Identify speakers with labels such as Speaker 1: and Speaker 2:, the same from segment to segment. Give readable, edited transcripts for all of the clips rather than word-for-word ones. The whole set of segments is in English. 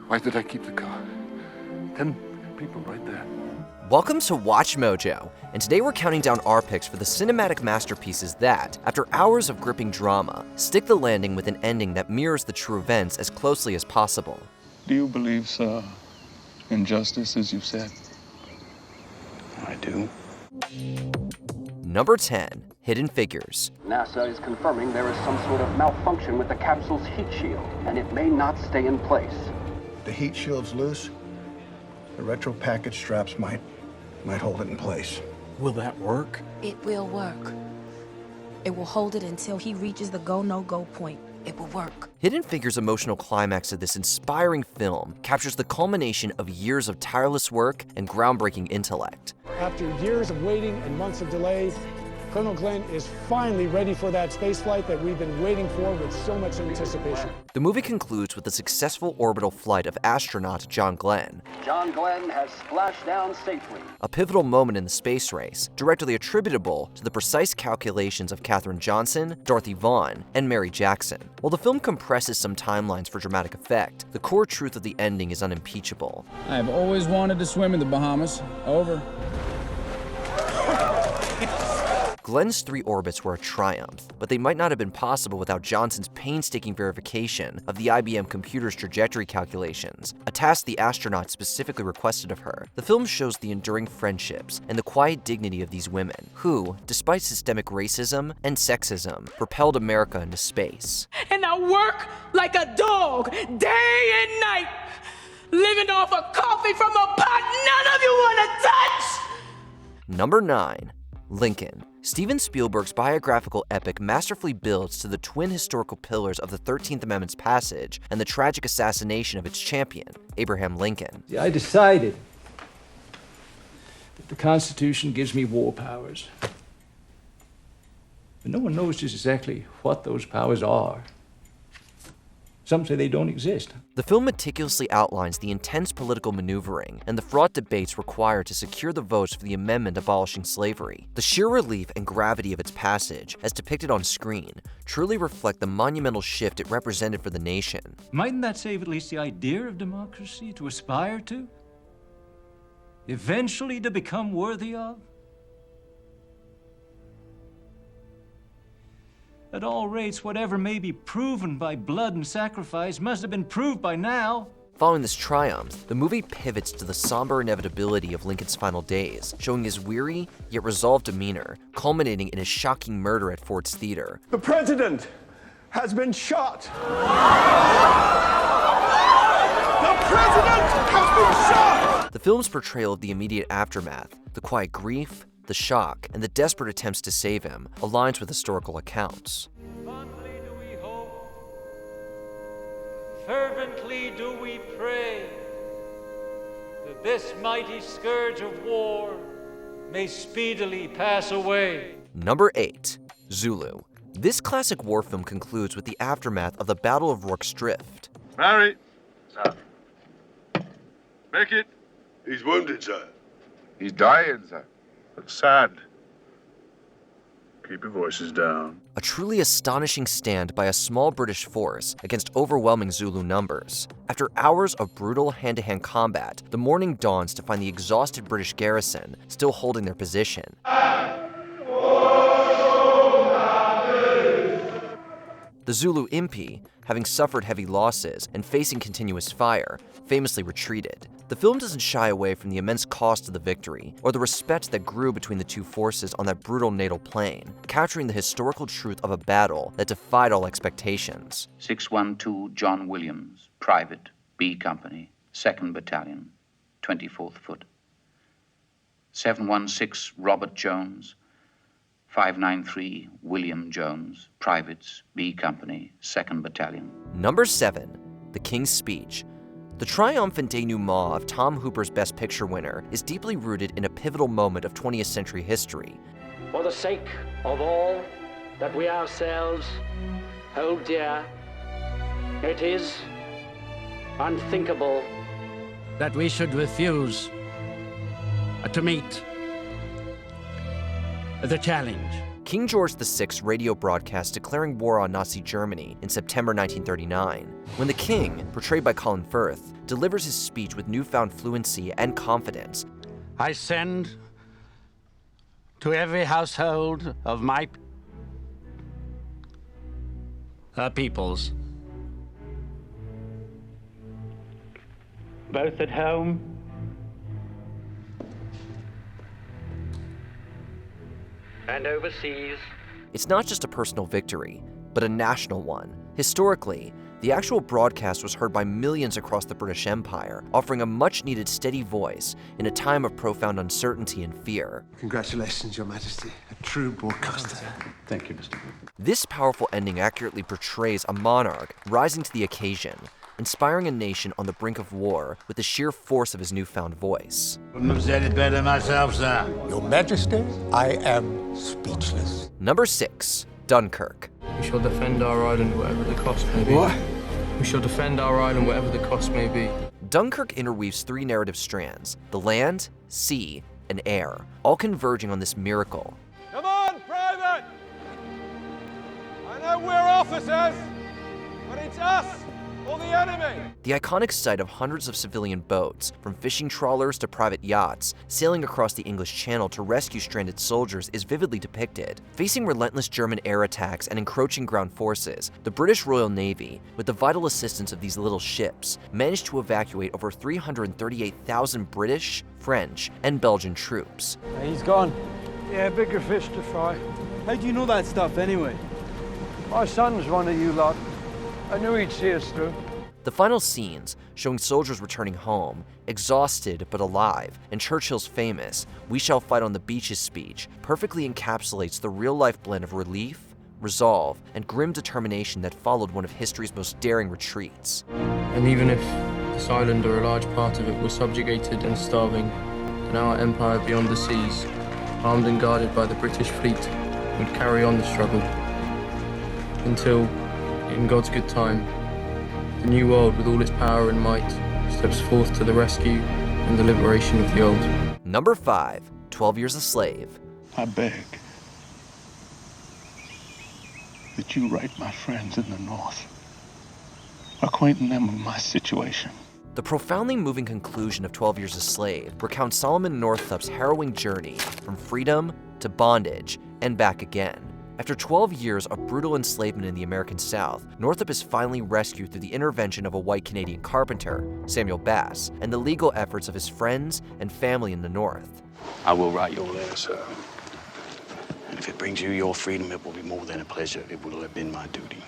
Speaker 1: Why did I keep the car? 10 people right there.
Speaker 2: Welcome to Watch Mojo, and today we're counting down our picks for the cinematic masterpieces that, after hours of gripping drama, stick the landing with an ending that mirrors the true events as closely as possible.
Speaker 3: Do you believe, sir, in justice, as you've said?
Speaker 1: I do.
Speaker 2: Number 10, Hidden Figures.
Speaker 4: NASA is confirming there is some sort of malfunction with the capsule's heat shield, and it may not stay in place.
Speaker 5: The heat shield's loose. The retro package straps might hold it in place.
Speaker 6: Will that work?
Speaker 7: It will work. It will hold it until he reaches the go, no-go point. It will work.
Speaker 2: Hidden Figures' emotional climax of this inspiring film captures the culmination of years of tireless work and groundbreaking intellect.
Speaker 8: After years of waiting and months of delays, Colonel Glenn is finally ready for that spaceflight that we've been waiting for with so much anticipation.
Speaker 2: The movie concludes with the successful orbital flight of astronaut John Glenn.
Speaker 4: John Glenn has splashed down safely.
Speaker 2: A pivotal moment in the space race, directly attributable to the precise calculations of Katherine Johnson, Dorothy Vaughan, and Mary Jackson. While the film compresses some timelines for dramatic effect, the core truth of the ending is unimpeachable.
Speaker 9: I've always wanted to swim in the Bahamas. Over.
Speaker 2: Glenn's 3 orbits were a triumph, but they might not have been possible without Johnson's painstaking verification of the IBM computer's trajectory calculations, a task the astronaut specifically requested of her. The film shows the enduring friendships and the quiet dignity of these women, who, despite systemic racism and sexism, propelled America into space.
Speaker 10: And I work like a dog, day and night, living off of coffee from a pot none of you want to touch!
Speaker 2: Number 9. Lincoln. Steven Spielberg's biographical epic masterfully builds to the twin historical pillars of the 13th Amendment's passage and the tragic assassination of its champion, Abraham Lincoln.
Speaker 6: I decided that the Constitution gives me war powers. But no one knows just exactly what those powers are. Some say they don't exist.
Speaker 2: The film meticulously outlines the intense political maneuvering and the fraught debates required to secure the votes for the amendment abolishing slavery. The sheer relief and gravity of its passage, as depicted on screen, truly reflect the monumental shift it represented for the nation.
Speaker 11: Mightn't that save at least the idea of democracy to aspire to? Eventually to become worthy of? At all rates, whatever may be proven by blood and sacrifice must have been proved by now.
Speaker 2: Following this triumph, the movie pivots to the somber inevitability of Lincoln's final days, showing his weary yet resolved demeanor, culminating in his shocking murder at Ford's Theater.
Speaker 5: The president has been shot. The president has been shot!
Speaker 2: The film's portrayal of the immediate aftermath, the quiet grief, the shock, and the desperate attempts to save him aligns with historical accounts.
Speaker 11: Fondly do we hope, fervently do we pray, that this mighty scourge of war may speedily pass away.
Speaker 2: Number 8. Zulu. This classic war film concludes with the aftermath of the Battle of Rorke's Drift.
Speaker 1: Barry. Sir. Make it.
Speaker 12: He's wounded, sir.
Speaker 1: He's dying, sir. Looks sad. Keep your voices down.
Speaker 2: A truly astonishing stand by a small British force against overwhelming Zulu numbers. After hours of brutal hand-to-hand combat, the morning dawns to find the exhausted British garrison still holding their position. The Zulu Impi, having suffered heavy losses and facing continuous fire, famously retreated. The film doesn't shy away from the immense cost of the victory, or the respect that grew between the two forces on that brutal natal plain, capturing the historical truth of a battle that defied all expectations.
Speaker 13: 612 John Williams, Private, B Company, 2nd Battalion, 24th Foot. 716 Robert Jones, 593 William Jones, Privates, B Company, 2nd Battalion.
Speaker 2: Number 7. The King's Speech. The triumphant denouement of Tom Hooper's Best Picture winner is deeply rooted in a pivotal moment of 20th century history.
Speaker 14: For the sake of all that we ourselves hold dear, it is unthinkable
Speaker 15: that we should refuse to meet the challenge.
Speaker 2: King George VI radio broadcast declaring war on Nazi Germany in September 1939, when the king, portrayed by Colin Firth, delivers his speech with newfound fluency and confidence.
Speaker 15: I send to every household of my peoples, both at home and overseas.
Speaker 2: It's not just a personal victory, but a national one. Historically, the actual broadcast was heard by millions across the British Empire, offering a much-needed steady voice in a time of profound uncertainty and fear.
Speaker 12: Congratulations, Your Majesty. A true broadcaster.
Speaker 16: Thank you, Mr. Good.
Speaker 2: This powerful ending accurately portrays a monarch rising to the occasion, inspiring a nation on the brink of war with the sheer force of his newfound voice.
Speaker 17: Couldn't have said it better myself, sir.
Speaker 12: Your Majesty, I am speechless.
Speaker 2: Number 6, Dunkirk.
Speaker 18: We shall defend our island whatever the cost may be.
Speaker 12: What?
Speaker 18: We shall defend our island whatever the cost may be.
Speaker 2: Dunkirk interweaves 3 narrative strands: the land, sea, and air, all converging on this miracle.
Speaker 19: Come on, Private! I know we're officers, but it's us or the enemy!
Speaker 2: The iconic sight of hundreds of civilian boats, from fishing trawlers to private yachts, sailing across the English Channel to rescue stranded soldiers is vividly depicted. Facing relentless German air attacks and encroaching ground forces, the British Royal Navy, with the vital assistance of these little ships, managed to evacuate over 338,000 British, French, and Belgian troops.
Speaker 8: He's gone. Yeah, bigger fish to fry.
Speaker 20: How do you know that stuff anyway?
Speaker 8: My son's one of you lot. I knew he'd see us through.
Speaker 2: The final scenes, showing soldiers returning home, exhausted but alive, and Churchill's famous "We shall fight on the beaches" speech, perfectly encapsulates the real-life blend of relief, resolve, and grim determination that followed one of history's most daring retreats.
Speaker 18: And even if this island or a large part of it were subjugated and starving, and our empire beyond the seas, armed and guarded by the British fleet, would carry on the struggle until, in God's good time, the new world with all its power and might steps forth to the rescue and the liberation of the old.
Speaker 2: Number 5, 12 Years a Slave.
Speaker 3: I beg that you write my friends in the North, acquainting them with my situation.
Speaker 2: The profoundly moving conclusion of 12 Years a Slave recounts Solomon Northup's harrowing journey from freedom to bondage and back again. After 12 years of brutal enslavement in the American South, Northup is finally rescued through the intervention of a white Canadian carpenter, Samuel Bass, and the legal efforts of his friends and family in the North.
Speaker 16: I will write your letter, sir. And if it brings you your freedom, it will be more than a pleasure. It will have been my duty.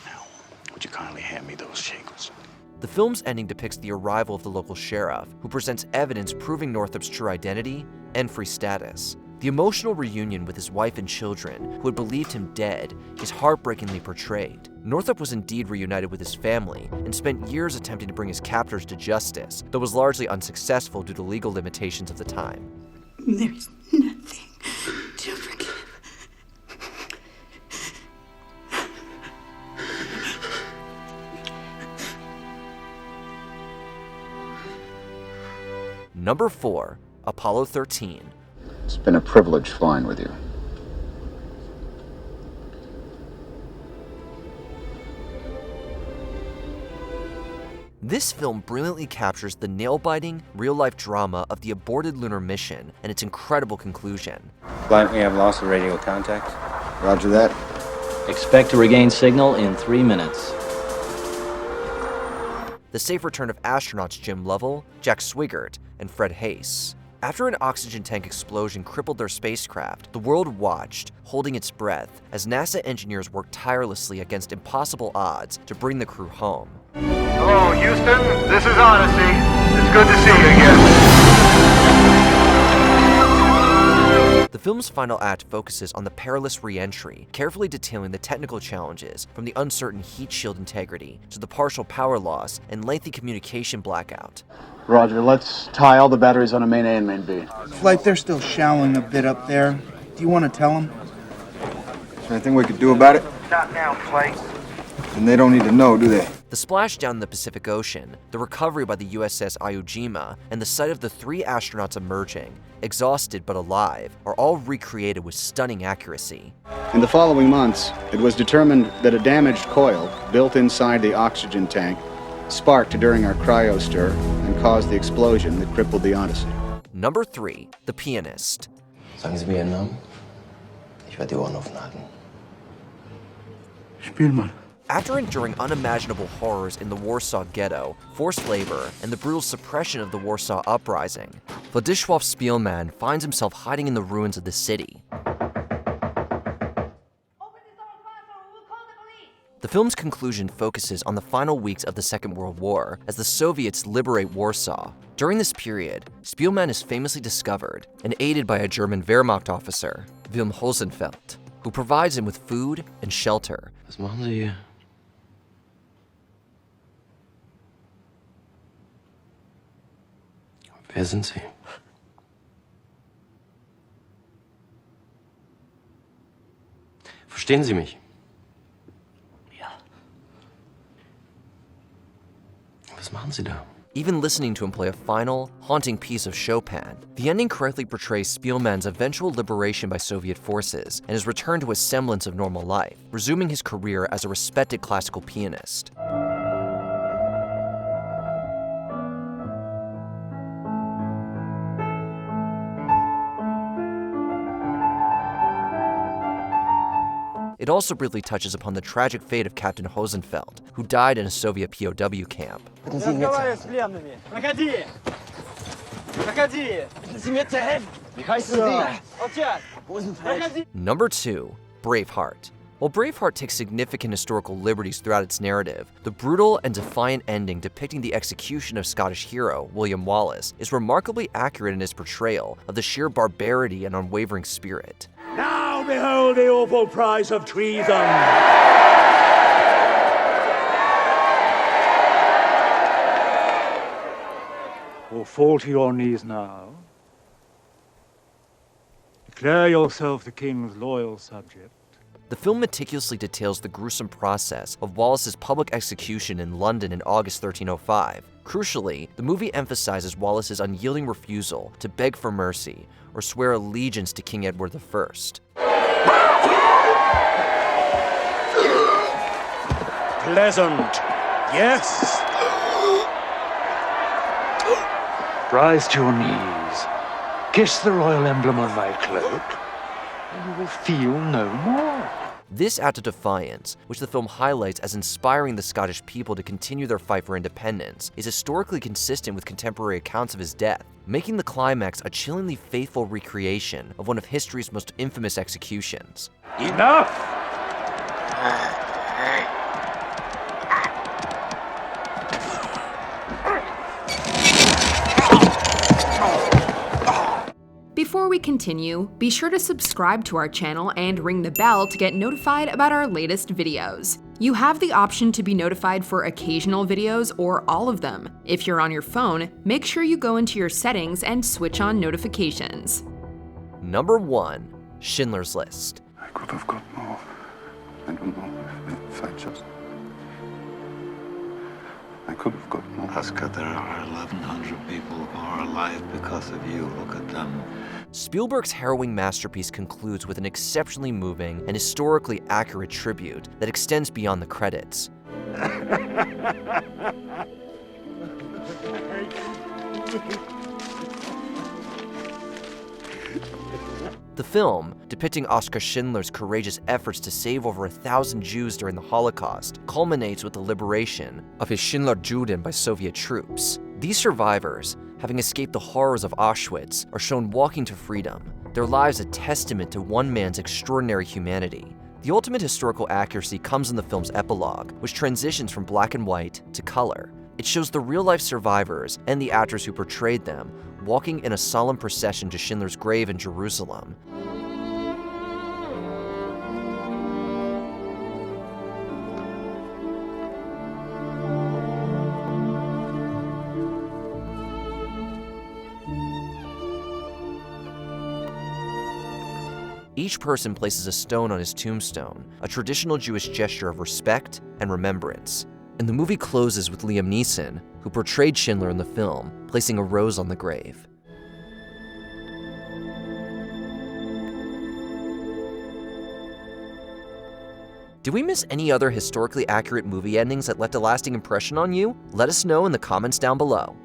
Speaker 16: Now, would you kindly hand me those shekels?
Speaker 2: The film's ending depicts the arrival of the local sheriff, who presents evidence proving Northup's true identity and free status. The emotional reunion with his wife and children, who had believed him dead, is heartbreakingly portrayed. Northup was indeed reunited with his family and spent years attempting to bring his captors to justice, though was largely unsuccessful due to legal limitations of the time.
Speaker 10: There's nothing to forgive.
Speaker 2: Number 4, Apollo 13.
Speaker 21: It's been a privilege flying with you.
Speaker 2: This film brilliantly captures the nail-biting, real-life drama of the aborted lunar mission and its incredible conclusion.
Speaker 22: Flight, we have lost of radio contact.
Speaker 21: Roger that.
Speaker 23: Expect to regain signal in 3 minutes.
Speaker 2: The safe return of astronauts Jim Lovell, Jack Swigert, and Fred Haise. After an oxygen tank explosion crippled their spacecraft, the world watched, holding its breath, as NASA engineers worked tirelessly against impossible odds to bring the crew home.
Speaker 24: Hello, Houston. This is Odyssey. It's good to see you again.
Speaker 2: The film's final act focuses on the perilous re-entry, carefully detailing the technical challenges, from the uncertain heat shield integrity to the partial power loss and lengthy communication blackout.
Speaker 21: Roger, let's tie all the batteries on a main A and main B.
Speaker 25: Flight, they're still showering a bit up there. Do you want to tell them?
Speaker 21: Is there anything we could do about it?
Speaker 24: Not now, Flight.
Speaker 21: And they don't need to know, do they?
Speaker 2: The splashdown in the Pacific Ocean, the recovery by the USS Iwo Jima, and the sight of the 3 astronauts emerging, exhausted but alive, are all recreated with stunning accuracy.
Speaker 21: In the following months, it was determined that a damaged coil built inside the oxygen tank sparked during our cryostir and caused the explosion that crippled the Odyssey.
Speaker 2: Number 3. The Pianist.
Speaker 4: Sagen Sie mir Ihren Namen. Ich werde die Ohren offen halten.
Speaker 1: Spielmann.
Speaker 2: After enduring unimaginable horrors in the Warsaw Ghetto, forced labor, and the brutal suppression of the Warsaw Uprising, Władysław Spielman finds himself hiding in the ruins of the city. The film's conclusion focuses on the final weeks of the Second World War as the Soviets liberate Warsaw. During this period, Spielman is famously discovered and aided by a German Wehrmacht officer, Wilhelm Hosenfeld, who provides him with food and shelter.
Speaker 4: Was machen Sie hier? Wer sind Sie? Verstehen Sie mich? Ja. Was machen Sie da?
Speaker 2: Even listening to him play a final, haunting piece of Chopin, the ending correctly portrays Spielman's eventual liberation by Soviet forces and his return to a semblance of normal life, resuming his career as a respected classical pianist. It also briefly touches upon the tragic fate of Captain Hosenfeld, who died in a Soviet POW camp. Number 2. Braveheart. While Braveheart takes significant historical liberties throughout its narrative, the brutal and defiant ending depicting the execution of Scottish hero William Wallace is remarkably accurate in his portrayal of the sheer barbarity and unwavering spirit.
Speaker 5: Now behold the awful price of treason!
Speaker 6: Or fall to your knees now. Declare yourself the king's loyal subject.
Speaker 2: The film meticulously details the gruesome process of Wallace's public execution in London in August 1305. Crucially, the movie emphasizes Wallace's unyielding refusal to beg for mercy or swear allegiance to King Edward I.
Speaker 5: Pleasant, yes?
Speaker 6: Rise to your knees, kiss the royal emblem on my cloak, and you will feel no more.
Speaker 2: This act of defiance, which the film highlights as inspiring the Scottish people to continue their fight for independence, is historically consistent with contemporary accounts of his death, making the climax a chillingly faithful recreation of one of history's most infamous executions.
Speaker 6: Enough!
Speaker 7: Before we continue, be sure to subscribe to our channel and ring the bell to get notified about our latest videos. You have the option to be notified for occasional videos or all of them. If you're on your phone, make sure you go into your settings and switch on notifications.
Speaker 2: Number 1. Schindler's List.
Speaker 1: I could have got more. I don't know if I just... I could have got more.
Speaker 17: Oscar, there are 1,100 people who are alive because of you. Look at them.
Speaker 2: Spielberg's harrowing masterpiece concludes with an exceptionally moving and historically accurate tribute that extends beyond the credits. The film, depicting Oskar Schindler's courageous efforts to save over 1,000 Jews during the Holocaust, culminates with the liberation of his Schindler Juden by Soviet troops. These survivors, having escaped the horrors of Auschwitz, are shown walking to freedom, their lives a testament to one man's extraordinary humanity. The ultimate historical accuracy comes in the film's epilogue, which transitions from black and white to color. It shows the real-life survivors and the actors who portrayed them walking in a solemn procession to Schindler's grave in Jerusalem. Each person places a stone on his tombstone, a traditional Jewish gesture of respect and remembrance. And the movie closes with Liam Neeson, who portrayed Schindler in the film, placing a rose on the grave. Did we miss any other historically accurate movie endings that left a lasting impression on you? Let us know in the comments down below.